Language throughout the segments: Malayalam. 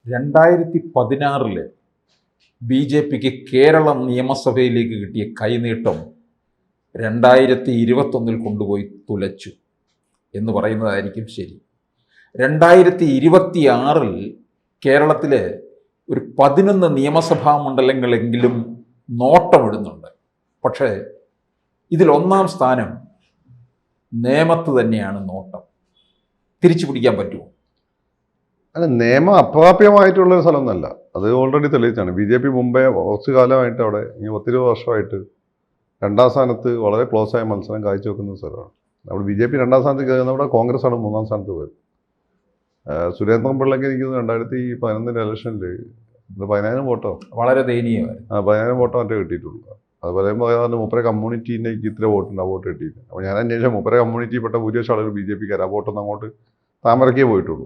2016 ബി ജെ പിക്ക് കേരള നിയമസഭയിലേക്ക് കിട്ടിയ കൈനീട്ടം 2021 കൊണ്ടുപോയി തുലച്ചു എന്ന് പറയുന്നതായിരിക്കും ശരി. 2026 കേരളത്തിലെ ഒരു 11 നിയമസഭാ മണ്ഡലങ്ങളെങ്കിലും നോട്ടമിടുന്നുണ്ട്. പക്ഷേ ഇതിൽ ഒന്നാം സ്ഥാനം നേമത്ത് തന്നെയാണ് നോട്ടം. തിരിച്ചു പിടിക്കാൻ പറ്റുമോ? അല്ല, നിയമം അപ്രാപ്യമായിട്ടുള്ളൊരു സ്ഥലമൊന്നുമല്ല. അത് ഓൾറെഡി തെളിയിച്ചാണ്. ബി ജെ പി മുമ്പേ കുറച്ചു കാലമായിട്ട് അവിടെ 10-20 വർഷമായിട്ട് 2ാം സ്ഥാനത്ത് വളരെ ക്ലോസ് ആയ മത്സരം കാഴ്ചവെക്കുന്ന സ്ഥലമാണ്. അവിടെ ബി ജെ പി 2ാം സ്ഥാനത്ത് കയറുന്നവിടെ കോൺഗ്രസ് ആണ് 3ാം സ്ഥാനത്ത് പോയത്. സുരേന്ദ്രൻ പിള്ളയ്ക്ക് എനിക്ക് 2011 ഇലക്ഷനിൽ 10,000 വോട്ടോ വളരെ ദയനീയമായി 10,000 വോട്ടോ മറ്റേ കിട്ടിയിട്ടുള്ളൂ. അത് പറയുമ്പോൾ മൂപ്പരെ കമ്മ്യൂണിറ്റീൻ്റെ ഇത്ര വോട്ടുണ്ട്, ആ വോട്ട് കിട്ടിയില്ല. അപ്പോൾ ഞാൻ അന്വേഷിച്ചാൽ മൂപ്പരെ കമ്മ്യൂണിറ്റിപ്പെട്ട ഭൂരിപക്ഷം ആളുകൾ ബി ജെ പിക്കാർ, ആ വോട്ടൊന്നും അങ്ങോട്ട് താമരക്കേ പോയിട്ടുള്ളൂ.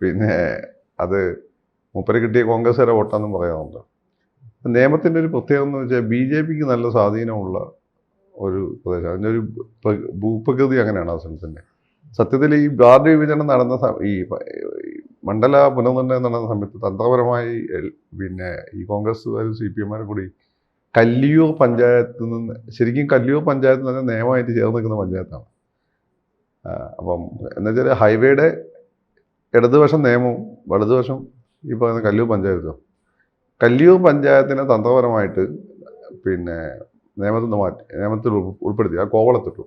പിന്നെ അത് മൂപ്പരെ കിട്ടിയ കോൺഗ്രസ്സുകാരെ വോട്ടാണെന്നും പറയാറുണ്ട്. നിയമത്തിൻ്റെ ഒരു പ്രത്യേകത എന്ന് വെച്ചാൽ ബി ജെ പിക്ക് നല്ല സ്വാധീനമുള്ള ഒരു പ്രദേശം. അതിൻ്റെ ഒരു ഭൂപ്രകൃതി അങ്ങനെയാണ് ആ സ്ഥലത്തിൻ്റെ. സത്യത്തിൽ ഈ വാർഡ് വിഭജനം നടന്ന ഈ മണ്ഡല പുനർനിർണ്ണയം നടന്ന സമയത്ത് തന്ത്രപരമായി പിന്നെ ഈ കോൺഗ്രസ്സുകാരും CPM-മാരും കൂടി കല്ലിയൂർ പഞ്ചായത്തിൽ നിന്ന്, ശരിക്കും കല്ലിയൂർ പഞ്ചായത്ത് തന്നെ നിയമമായിട്ട് ചേർന്ന് നിൽക്കുന്ന പഞ്ചായത്താണ്. അപ്പം എന്നുവെച്ചാൽ ഹൈവേയുടെ ഇടതുവശം നിയമവും വലതുവശം ഈ പറയുന്ന കല്ലിയൂർ പഞ്ചായത്തും. കല്ലിയൂർ പഞ്ചായത്തിനെ തന്ത്രപരമായിട്ട് പിന്നെ നിയമത്തിൽ ഉൾപ്പെടുത്തി ആ കോവളത്തിട്ടു.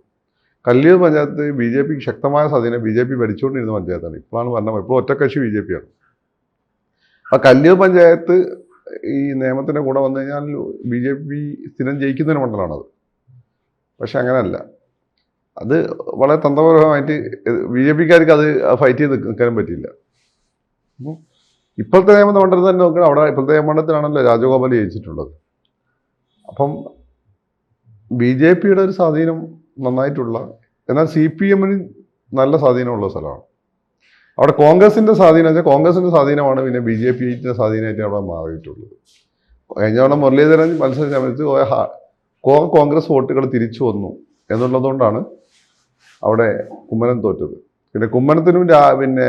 കല്ലിയൂർ പഞ്ചായത്ത് ബി ജെ പിക്ക് ശക്തമായ സ്വാധീനം, ബി ജെ പി ഭരിച്ചുകൊണ്ടിരുന്ന പഞ്ചായത്താണ്. ഇപ്പോഴാണ് പറഞ്ഞത്, ഇപ്പോൾ ഒറ്റക്കക്ഷി ബി ജെ പിയാണ്. ആ കല്ലിയൂർ പഞ്ചായത്ത് ഈ നിയമത്തിൻ്റെ കൂടെ വന്നു കഴിഞ്ഞാൽ ബി ജെ പി സ്ഥിരം ജയിക്കുന്നൊരു മണ്ഡലമാണത്. പക്ഷെ അങ്ങനെയല്ല, അത് വളരെ തന്ത്രപരമായിട്ട് ബി ജെ പിക്കാർക്ക് അത് ഫൈറ്റ് ചെയ്ത് നിൽക്കാനും പറ്റിയില്ല. അപ്പോൾ ഇപ്പോഴത്തെ നിയമമണ്ഡലത്തിൽ തന്നെ നോക്കണം, അവിടെ ഇപ്പോഴത്തെ നിയമമണ്ഡലത്തിലാണല്ലോ രാജഗോപാൽ ജയിച്ചിട്ടുള്ളത്. അപ്പം ബി ജെ പിയുടെ ഒരു സ്വാധീനം നന്നായിട്ടുള്ള, എന്നാൽ CPM-ന് നല്ല സ്വാധീനമുള്ള സ്ഥലമാണ്. അവിടെ കോൺഗ്രസിൻ്റെ സ്വാധീനം വെച്ചാൽ കോൺഗ്രസിൻ്റെ സ്വാധീനമാണ് പിന്നെ ബി ജെ പിയുടെ സ്വാധീനമായിട്ട് അവിടെ മാറിയിട്ടുള്ളത്. കഴിഞ്ഞ തവണ മുരളീധരൻ മത്സര സമയത്ത് കോൺഗ്രസ് വോട്ടുകൾ തിരിച്ചു വന്നു എന്നുള്ളതുകൊണ്ടാണ് അവിടെ കുമ്മനം തോറ്റത്. പിന്നെ കുമ്മനത്തിനും പിന്നെ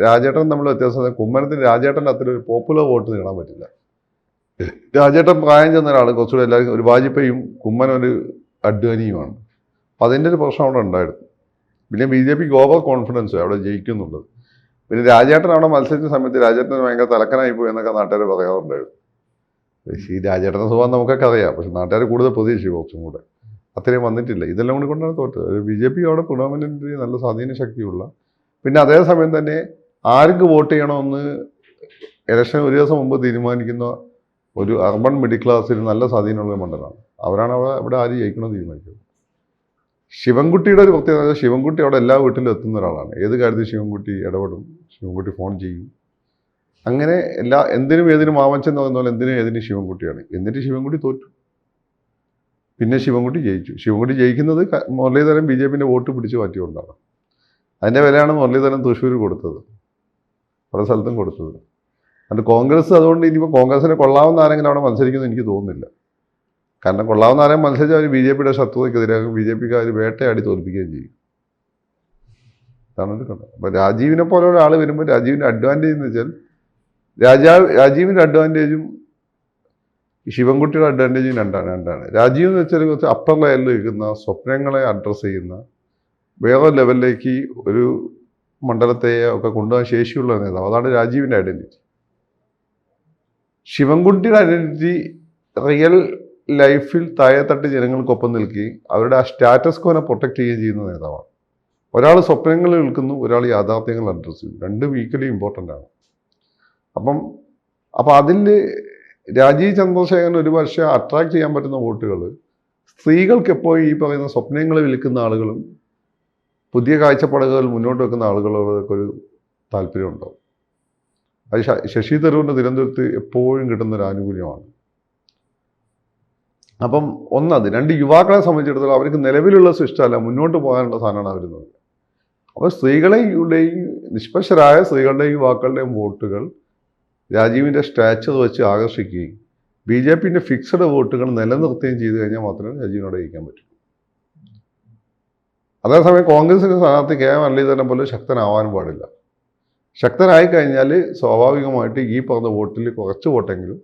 രാജേട്ടൻ നമ്മൾ വ്യത്യാസം, കുമ്മനത്തിന് രാജേട്ടൻ്റെ അത്ര ഒരു പോപ്പുലർ വോട്ട് നേടാൻ പറ്റില്ല. രാജേട്ടൻ പ്രായം ചെന്ന ഒരാൾ, കുറച്ചുകൂടെ എല്ലാവർക്കും ഒരു വാജ്പേയിയും കുമ്മനം ഒരു അഡ്വാനിയുമാണ്. അപ്പം അതിൻ്റെ ഒരു പ്രശ്നം അവിടെ ഉണ്ടായിരുന്നു. പിന്നെ ബി ജെ പിക്ക് ഓവർ കോൺഫിഡൻസ് അവിടെ ജയിക്കുന്നുള്ളത്. പിന്നെ രാജേട്ടൻ അവിടെ മത്സരിച്ച സമയത്ത് രാജേട്ടന് ഭയങ്കര തലക്കനായി പോയി എന്നൊക്കെ നാട്ടുകാർ പറയാറുണ്ടായിരുന്നു. ഈ രാജേട്ടൻ്റെ സ്വഭാവം നമുക്കൊക്കെ അറിയാം, പക്ഷെ നാട്ടുകാർ കൂടുതൽ പ്രതീക്ഷിച്ചു കുറച്ചും കൂടെ. അത്രയും വന്നിട്ടില്ല. ഇതെല്ലാം കൂടി കൊണ്ടാണ് തോറ്റത്. ബി ജെ പി അവിടെ പ്രിഡോമിനൻ്റ് നല്ല സ്വാധീന ശക്തിയുള്ള, പിന്നെ അതേസമയം തന്നെ ആർക്ക് വോട്ട് ചെയ്യണമെന്ന് ഇലക്ഷൻ ഒരു ദിവസം മുമ്പ് തീരുമാനിക്കുന്ന ഒരു അർബൺ മിഡിൽ ക്ലാസ്സിൽ നല്ല സ്വാധീനമുള്ള മണ്ഡലമാണ്. അവരാണ് അവിടെ ആര് ജയിക്കണമെന്ന് തീരുമാനിക്കുന്നത്. ശിവൻകുട്ടിയുടെ ഒരു പ്രത്യേകത, ശിവൻകുട്ടി അവിടെ എല്ലാ വീട്ടിലും എത്തുന്ന ഒരാളാണ്. ഏത് കാര്യത്തിൽ ശിവൻകുട്ടി ഇടപെടും, ശിവൻകുട്ടി ഫോൺ ചെയ്യും. അങ്ങനെ എന്തിനും ഏതിനും മാമച്ചെന്ന് പറയുന്ന പോലെ എന്തിനും ഏതിനും ശിവൻകുട്ടിയാണ്. എന്നിട്ട് ശിവൻകുട്ടി തോറ്റു. പിന്നെ ശിവൻകുട്ടി ജയിച്ചു. ശിവൻകുട്ടി ജയിക്കുന്നത് മുരളീധരൻ ബി ജെ പിൻ്റെ വോട്ട് പിടിച്ച് മാറ്റിക്കൊണ്ടാണ്. അതിൻ്റെ വിലയാണ് മുരളീധരൻ തൃശ്ശൂർ കൊടുത്തത്, പല സ്ഥലത്തും കൊടുത്തത്. അതുകൊണ്ട് കോൺഗ്രസ്, അതുകൊണ്ട് ഇനിയിപ്പോൾ കോൺഗ്രസിനെ കൊള്ളാവുന്ന ആരെങ്കിലും അവിടെ മത്സരിക്കുമെന്ന് എനിക്ക് തോന്നുന്നില്ല. കാരണം കൊള്ളാവുന്ന ആരെയും മത്സരിച്ച് അവർ ബി ജെ പിയുടെ ശത്രുതയ്ക്കെതിരാകും, ബി ജെ പിക്കാർ വേട്ടയാടി തോൽപ്പിക്കുകയും ചെയ്യും. അതാണ് ഒരു കണ്ടത്. അപ്പോൾ രാജീവിനെ പോലെ ഒരാൾ വരുമ്പോൾ രാജീവിൻ്റെ അഡ്വാൻറ്റേജ് എന്ന് വെച്ചാൽ രാജീവിൻ്റെ അഡ്വാൻറ്റേജും ശിവൻകുട്ടിയുടെ അഡ്വാൻറ്റേജും രണ്ടാണ്. രാജീവ് എന്ന് വെച്ചാൽ കുറച്ച് അപ്പർ ലെവലിൽ നിൽക്കുന്ന, സ്വപ്നങ്ങളെ അഡ്രസ്സ് ചെയ്യുന്ന, വേറെ ലെവലിലേക്ക് ഒരു മണ്ഡലത്തെ ഒക്കെ കൊണ്ടുപോകാൻ ശേഷിയുള്ള നേതാവ്. അതാണ് രാജീവിൻ്റെ ഐഡൻറ്റിറ്റി. ശിവൻകുട്ടിയുടെ ഐഡൻറ്റിറ്റി റിയൽ ലൈഫിൽ താഴെത്തട്ട് ജനങ്ങൾക്കൊപ്പം നിൽക്കുകയും അവരുടെ ആ സ്റ്റാറ്റസ് കോനെ പ്രൊട്ടക്റ്റ് ചെയ്യുകയും ചെയ്യുന്ന നേതാവാണ്. ഒരാൾ സ്വപ്നങ്ങളിൽ നിൽക്കുന്നു, ഒരാൾ യാഥാർത്ഥ്യങ്ങൾ അഡ്രസ്സ് ചെയ്യും. രണ്ടും ഈക്വലി ഇമ്പോർട്ടൻ്റ് ആണ്. അപ്പം അതിൽ രാജീവ് ചന്ദ്രശേഖരൻ ഒരു പക്ഷേ അട്രാക്ട് ചെയ്യാൻ പറ്റുന്ന വോട്ടുകൾ സ്ത്രീകൾക്ക് എപ്പോഴും ഈ പറയുന്ന സ്വപ്നങ്ങൾ വിൽക്കുന്ന ആളുകളും പുതിയ കാഴ്ചപ്പാടുകൾ മുന്നോട്ട് വെക്കുന്ന ആളുകളോടൊക്കെ ഒരു താല്പര്യമുണ്ടാവും. അത് ശശി തരൂരിൻ്റെ തിരുവനന്തപുരത്ത് എപ്പോഴും കിട്ടുന്നൊരു ആനുകൂല്യമാണ്. അപ്പം ഒന്നത്. രണ്ട്, യുവാക്കളെ സംബന്ധിച്ചിടത്തോളം അവർക്ക് നിലവിലുള്ള സൃഷ്ടമല്ല, മുന്നോട്ട് പോകാനുള്ള സാധനമാണ് അവർ നോക്കുക. അപ്പോൾ സ്ത്രീകളുടെയും നിഷ്പക്ഷരായ സ്ത്രീകളുടെയും യുവാക്കളുടെയും വോട്ടുകൾ രാജീവിൻ്റെ സ്റ്റാച്ചർ വെച്ച് ആകർഷിക്കുകയും ബി ജെ പിൻ്റെ ഫിക്സഡ് വോട്ടുകൾ നിലനിർത്തുകയും ചെയ്തു കഴിഞ്ഞാൽ മാത്രമേ രാജീവിനോട് ജയിക്കാൻ പറ്റൂ. അതേസമയം കോൺഗ്രസിൻ്റെ സ്ഥാനാർത്ഥി കെ മുരളീധരനെ പോലെ ശക്തനാവാനും പാടില്ല. ശക്തനായി കഴിഞ്ഞാൽ സ്വാഭാവികമായിട്ട് ഈ പറഞ്ഞ വോട്ടിൽ കുറച്ച് വോട്ടെങ്കിലും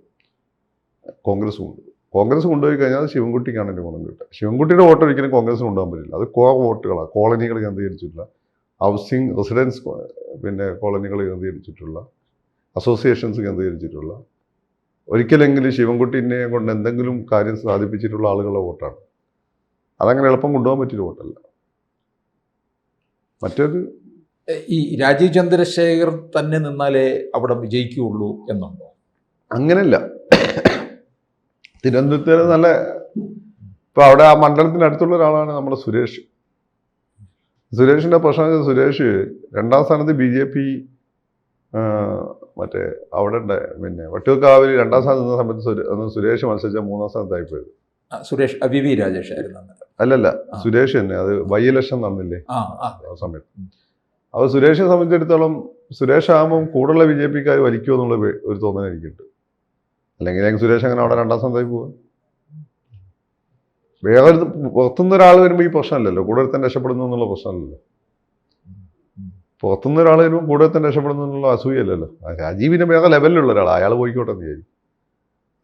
കോൺഗ്രസ് കൊണ്ടുപോകും. കോൺഗ്രസ് കൊണ്ടുപോയി കഴിഞ്ഞാൽ അത് ശിവൻകുട്ടിക്കാണ് എൻ്റെ ഗുണം കിട്ടുക. ശിവൻകുട്ടിയുടെ വോട്ട് ഒരിക്കലും കോൺഗ്രസിന് കൊണ്ടുപോകാൻ പറ്റില്ല. അത് കോർ വോട്ടുകളാണ്, കോളനികൾ കേന്ദ്രീകരിച്ചിട്ടുള്ള ഹൗസിംഗ് റെസിഡൻസ് കോളനികൾ കേന്ദ്രീകരിച്ചിട്ടുള്ള അസോസിയേഷൻസ് കേന്ദ്രീകരിച്ചിട്ടുള്ള ഒരിക്കലെങ്കിലും ശിവൻകുട്ടിനെ കൊണ്ട് എന്തെങ്കിലും കാര്യം സാധിപ്പിച്ചിട്ടുള്ള ആളുകളുടെ വോട്ടാണ്. അതങ്ങനെ എളുപ്പം കൊണ്ടുപോകാൻ പറ്റിയൊരു വോട്ടല്ല. മറ്റൊരു ഈ രാജീവ് ചന്ദ്രശേഖർ തന്നെ നിന്നാലേ അവിടെ വിജയിക്കുകയുള്ളൂ എന്നുണ്ടോ? അങ്ങനെയല്ല. തിരുവനന്തപുരത്ത് നല്ല ഇപ്പം അവിടെ ആ മണ്ഡലത്തിന് അടുത്തുള്ള ഒരാളാണ് നമ്മുടെ സുരേഷ്. സുരേഷിൻ്റെ പ്രശ്നം, സുരേഷ് 2ാം സ്ഥാനത്ത് BJP മറ്റേ അവിടെ ഉണ്ട്, പിന്നെ വട്ടിയൂർക്കാവിൽ 2ാം സ്ഥാനത്ത് നിന്ന സമയത്ത് സുരേഷ് മത്സരിച്ച 3ാം സ്ഥാനത്തായിപ്പോയത്. സുരേഷ് VV രാജേഷ് ആയിരുന്നു. അല്ലല്ല, സുരേഷ് തന്നെ. അത് ബൈ-ഇലക്ഷൻ നടന്നില്ലേ ആ സമയത്ത്. അപ്പോൾ സുരേഷിനെ സംബന്ധിച്ചിടത്തോളം സുരേഷ് ആകുമ്പം കൂടുതലുള്ള BJPക്കാർ വലിക്കുമോ എന്നുള്ള ഒരു തോന്നൽ എനിക്കുണ്ട്. അല്ലെങ്കിൽ സുരേഷ് അങ്ങനെ അവിടെ 2ാം സ്ഥാനത്തായി പോവുക. വേറെ പുറത്തുനിന്ന് ഒരാൾ വരുമ്പോൾ ഈ പ്രശ്നമല്ലല്ലോ, കൂടുതൽ തന്നെ രക്ഷപ്പെടുന്നു എന്നുള്ള പ്രശ്നമല്ലല്ലോ. പുറത്തുനിന്ന് ഒരാൾ വരുമ്പോൾ കൂടുതൽ തന്നെ രക്ഷപ്പെടുന്നു എന്നുള്ള അസൂയല്ലല്ലോ. രാജീവിൻ്റെ വേറെ ലെവലിലുള്ള ഒരാൾ, അയാൾ പോയിക്കോട്ടെ എന്ന് വിചാരിക്കും.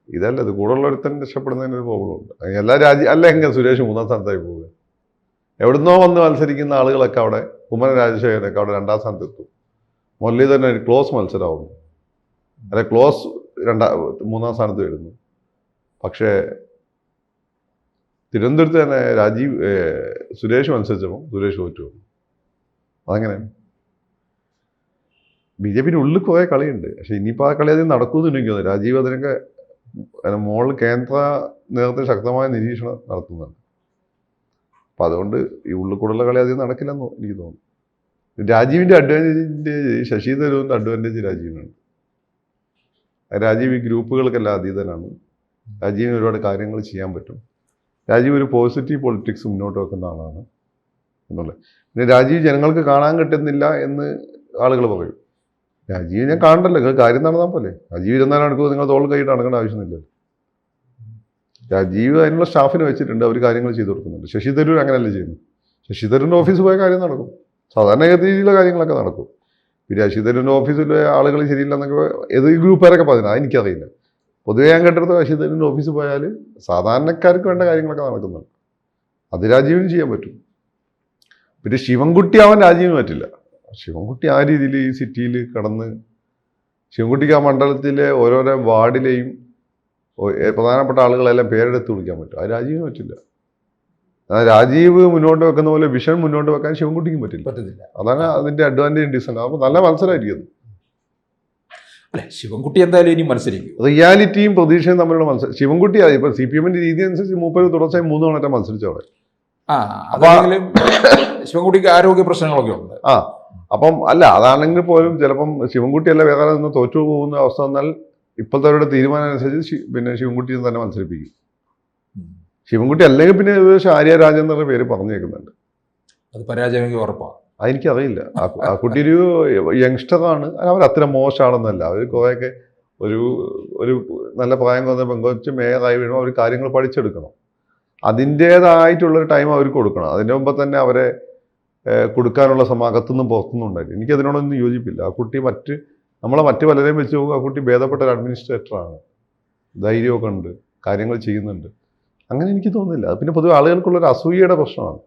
ഇതല്ല, ഇത് കൂടുതലുള്ള ഒരുത്തൻ രക്ഷപ്പെടുന്നതിന് ഒരു പ്രോബ്ലം ഉണ്ട്. എല്ലാ അല്ല എങ്ങനെ സുരേഷ് 3ാം സ്ഥാനത്തായി പോവുക? എവിടുന്നോ വന്ന് മത്സരിക്കുന്ന ആളുകളൊക്കെ അവിടെ, കുമ്മനം രാജശേഖരനൊക്കെ അവിടെ 2ാം സ്ഥാനത്തെത്തും. മുരളീധരൻ ഒരു ക്ലോസ് മത്സരമാവുന്നു, അല്ലെ ക്ലോസ് 3ാം സ്ഥാനത്ത് വരുന്നു. പക്ഷേ തിരുവനന്തപുരത്ത് തന്നെ സുരേഷ് മത്സരിച്ചപ്പോൾ സുരേഷ് തോറ്റു. അതങ്ങനെ BJPയുടെ ഉള്ളിൽ കുറേ കളിയുണ്ട്. പക്ഷെ ഇനിയിപ്പോൾ ആ കളി അതിന് നടക്കുമെന്ന് രാജീവ് അതിനൊക്കെ മോളിൽ കേന്ദ്ര നേതൃത്വം ശക്തമായ നിരീക്ഷണം നടത്തുന്നുണ്ട്. അപ്പം അതുകൊണ്ട് ഈ ഉള്ളിൽ കൂടുതലുള്ള കളി അധികം നടക്കില്ലെന്ന് എനിക്ക് തോന്നുന്നു. രാജീവിൻ്റെ അഡ്വാൻറ്റേജ് ശശി തരൂരിൻ്റെ അഡ്വാൻറ്റേജ് രാജീവിനുണ്ട്. രാജീവ് ഈ ഗ്രൂപ്പുകൾക്കെല്ലാം അതീതനാണ്. രാജീവിന് ഒരുപാട് കാര്യങ്ങൾ ചെയ്യാൻ പറ്റും. രാജീവ് ഒരു പോസിറ്റീവ് പൊളിറ്റിക്സ് മുന്നോട്ട് വെക്കുന്ന ആളാണ് എന്നുള്ളത്. പിന്നെ രാജീവ് ജനങ്ങൾക്ക് കാണാൻ കിട്ടുന്നില്ല എന്ന് ആളുകൾ പറയും. രാജീവ് ഞാൻ കാണണ്ടല്ലോ, നിങ്ങൾ കാര്യം നടന്നാൽ പോലെ. രാജീവ് 24 മണിക്കൂർ നിങ്ങൾ തോൾ കൈയിട്ട് നടക്കേണ്ട ആവശ്യമില്ലല്ലോ. രാജീവ് അതിനുള്ള സ്റ്റാഫിനെ വെച്ചിട്ടുണ്ട്, അവർ കാര്യങ്ങൾ ചെയ്തു കൊടുക്കുന്നുണ്ട്. ശശി തരൂർ അങ്ങനെയല്ല ചെയ്യുന്നു. ശശി തരൂരിൻ്റെ ഓഫീസിൽ പോയ കാര്യം നടക്കും, സാധാരണ രീതിയിലുള്ള കാര്യങ്ങളൊക്കെ നടക്കും. പിന്നെ ശശി തരൂരിൻ്റെ ഓഫീസിലെ ആളുകൾ ശരിയില്ലെന്നൊക്കെ ഏത് ഗ്രൂപ്പുകാരൊക്കെ പറയുന്നത് അതെനിക്കറിയില്ല. പൊതുവെ ഞാൻ കേട്ടെടുത്ത് ശശി തരൂരിൻ്റെ ഓഫീസിൽ പോയാൽ സാധാരണക്കാർക്ക് വേണ്ട കാര്യങ്ങളൊക്കെ നടക്കുന്നുണ്ട്. അത് രാജീവിന് ചെയ്യാൻ പറ്റും. പിന്നെ ശിവൻകുട്ടി ആവാൻ രാജീവിന് പറ്റില്ല. ശിവൻകുട്ടി ആ രീതിയിൽ ഈ സിറ്റിയിൽ കടന്ന്, ശിവൻകുട്ടിക്ക് ആ മണ്ഡലത്തിലെ ഓരോരോ വാർഡിലെയും പ്രധാനപ്പെട്ട ആളുകളെല്ലാം പേരെടുത്ത് വിളിക്കാൻ പറ്റും. അത് രാജീവിന് പറ്റില്ല. രാജീവ് മുന്നോട്ട് വെക്കുന്ന പോലെ വിഷൻ മുന്നോട്ട് വെക്കാൻ ശിവൻകുട്ടിക്കും പറ്റില്ല. അതാണ് അതിൻ്റെ അഡ്വാൻറ്റേജ് ഡിസഡ്വാൻറ്റേജ്. അപ്പോൾ നല്ല മത്സരമായിരിക്കും അത്. അല്ലെ, ശിവൻകുട്ടി എന്തായാലും ഇനി മത്സരിക്കും. റിയാലിറ്റിയും പ്രതീക്ഷയും തമ്മിലുള്ള മത്സരം. ശിവൻകുട്ടി ഇപ്പോൾ CPM-ന്റെ രീതി അനുസരിച്ച് 30 തുടർച്ചയായി 3 തവണ മത്സരിച്ചവിടെ. അതാണെങ്കിലും ശിവൻകുട്ടിക്ക് ആരോഗ്യ പ്രശ്നങ്ങളൊക്കെ ഉണ്ട്. അപ്പം അല്ല, അതാണെങ്കിൽ പോലും ചിലപ്പം ശിവൻകുട്ടിയല്ല വേറെ നിന്ന് തോറ്റു പോകുന്ന അവസ്ഥ വന്നാൽ ഇപ്പോഴത്തെ അവരുടെ തീരുമാനം അനുസരിച്ച് പിന്നെ ശിവൻകുട്ടിയെ തന്നെ മത്സരിപ്പിക്കും. ശിവൻകുട്ടി അല്ലെങ്കിൽ പിന്നെ ആര്യ രാജേന്ദ്രൻ്റെ പേര് പറഞ്ഞേക്കുന്നുണ്ട്. അത് പരാജയം ഉറപ്പാണ്. അതെനിക്കറിയില്ല. ആ കുട്ടി ഒരു യങ്സ്റ്ററാണ്. അവർ അത്ര മോശമാണെന്നല്ല, അവർ കുറേയൊക്കെ ഒരു നല്ല പ്രായം കുറഞ്ഞ പെങ്കൊച്ച് മേയറായി വീഴുമ്പോൾ അവർ കാര്യങ്ങൾ പഠിച്ചെടുക്കണം. അതിൻ്റേതായിട്ടുള്ളൊരു ടൈം അവർക്ക് കൊടുക്കണം. അതിൻ്റെ മുമ്പ് തന്നെ അവരെ കൊടുക്കാനുള്ള അകത്തുനിന്നും പുറത്തുനിന്നും ഉണ്ടായിരുന്നു. എനിക്കതിനോടൊന്നും യോജിപ്പില്ല. ആ കുട്ടി നമ്മളെ മറ്റ് പലരെയും വെച്ച് നോക്കുക, ആ കുട്ടി ഭേദപ്പെട്ട ഒരു അഡ്മിനിസ്ട്രേറ്ററാണ്, ധൈര്യമൊക്കെ ഉണ്ട്, കാര്യങ്ങൾ ചെയ്യുന്നുണ്ട്. അങ്ങനെ എനിക്ക് തോന്നുന്നില്ല. അത് പിന്നെ പൊതുവെ ആളുകൾക്കുള്ളൊരു അസൂയയുടെ പ്രശ്നമാണ്.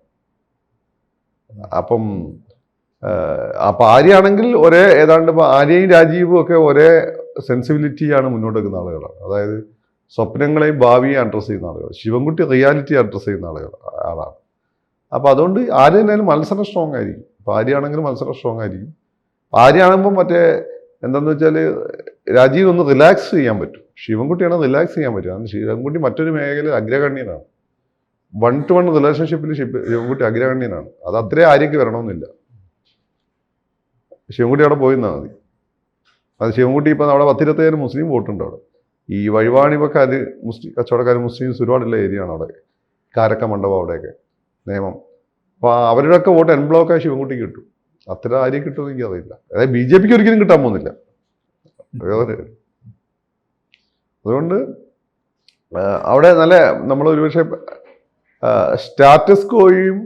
അപ്പം ആര്യയാണെങ്കിൽ ഏതാണ്ട് ഇപ്പോൾ ആര്യയും രാജീവും ഒക്കെ ഒരേ സെൻസിബിലിറ്റിയാണ് മുന്നോട്ട് വെക്കുന്ന ആളുകളാണ്. അതായത് സ്വപ്നങ്ങളെയും ഭാവിയെയും അഡ്രസ്സ് ചെയ്യുന്ന ആളുകൾ. ശിവൻകുട്ടി റിയാലിറ്റി അഡ്രസ്സ് ചെയ്യുന്ന ആളാണ്. അപ്പോൾ അതുകൊണ്ട് ആര്യ തന്നെയാലും മത്സരം സ്ട്രോങ് ആയിരിക്കും. അപ്പോൾ ആര്യയാണെങ്കിലും മത്സരം സ്ട്രോങ് ആയിരിക്കും. ആര്യയാകുമ്പോൾ എന്താണെന്ന് വെച്ചാൽ രാജീവ് ഒന്ന് റിലാക്സ് ചെയ്യാൻ പറ്റും. ശിവൻകുട്ടിയാണ് റിലാക്സ് ചെയ്യാൻ പറ്റും. കാരണം ശിവൻകുട്ടി മറ്റൊരു മേഖലയിൽ അഗ്രഗണ്യനാണ്. 1-to-1 റിലേഷൻഷിപ്പിൽ ശിവൻകുട്ടി അഗ്രഗണ്യനാണ്. അത് അത്രയും ആര്യയ്ക്ക് വരണമെന്നില്ല. ശിവൻകുട്ടി അവിടെ പോയിരുന്നാൽ മതി. അത് ശിവൻകുട്ടി ഇപ്പം അവിടെ 10-20,000 മുസ്ലിം വോട്ടുണ്ട് അവിടെ. ഈ വഴിവാണിപ്പക്കാർ കച്ചവടക്കാർ മുസ്ലിംസ് ഒരുപാടുള്ള ഏരിയ ആണ് അവിടെ. കാരക്ക മണ്ഡപം അവിടെയൊക്കെ നിയമം. അപ്പോൾ അവരുടെയൊക്കെ വോട്ട് എൻബ്ലോക്കായി ശിവൻകുട്ടിക്ക് കിട്ടും. അത്ര ആര്യം കിട്ടുമെന്ന് എനിക്കറിയില്ല. അതായത് BJPക്ക് ഒരിക്കലും കിട്ടാൻ പോകുന്നില്ല. അതുകൊണ്ട് അവിടെ നല്ല നമ്മളൊരു പക്ഷേ സ്റ്റാറ്റസ് കോയും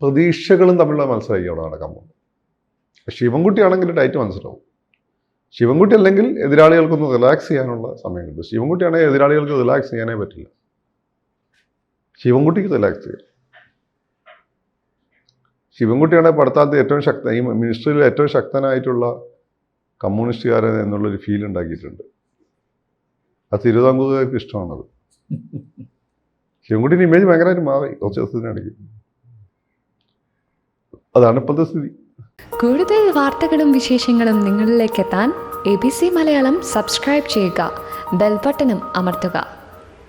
പ്രതീക്ഷകളും തമ്മിലുള്ള മത്സരമായിരിക്കും അവിടെ നടക്കാൻ പോകുന്നത്. ശിവൻകുട്ടി ആണെങ്കിൽ ഡയറ്റ് മനസ്സിലാവും. ശിവൻകുട്ടി അല്ലെങ്കിൽ എതിരാളികൾക്കൊന്ന് റിലാക്സ് ചെയ്യാനുള്ള സമയം കിട്ടും. ശിവൻകുട്ടിയാണെങ്കിൽ എതിരാളികൾക്ക് റിലാക്സ് ചെയ്യാനേ പറ്റില്ല. ശിവൻകുട്ടിക്ക് റിലാക്സ് ചെയ്യാം. ശിവൻകുട്ടിയാണ് പടത്താലത്ത് ഈ മിനിസ്ട്രിയിൽ ഏറ്റവും ശക്തനായിട്ടുള്ള കമ്മ്യൂണിസ്റ്റുകാരൻ എന്നുള്ളൊരു ഫീൽ ഉണ്ടാക്കിയിട്ടുണ്ട്. അത് തിരുവിതാംകൂറുകാർക്ക് ഇഷ്ടമാണത്. ശിവൻകുട്ടിയുടെ ഇമേജ് ഭയങ്കരമായിട്ട് മാറി കുറച്ച് ദിവസത്തിനിടയ്ക്ക്. അതാണ് ഇപ്പോഴത്തെ സ്ഥിതി. കൂടുതൽ വാർത്തകളും വിശേഷങ്ങളും നിങ്ങളിലേക്ക് എത്താൻ ABC മലയാളം സബ്സ്ക്രൈബ് ചെയ്യുക, ബെൽ ബട്ടണും അമർത്തുക.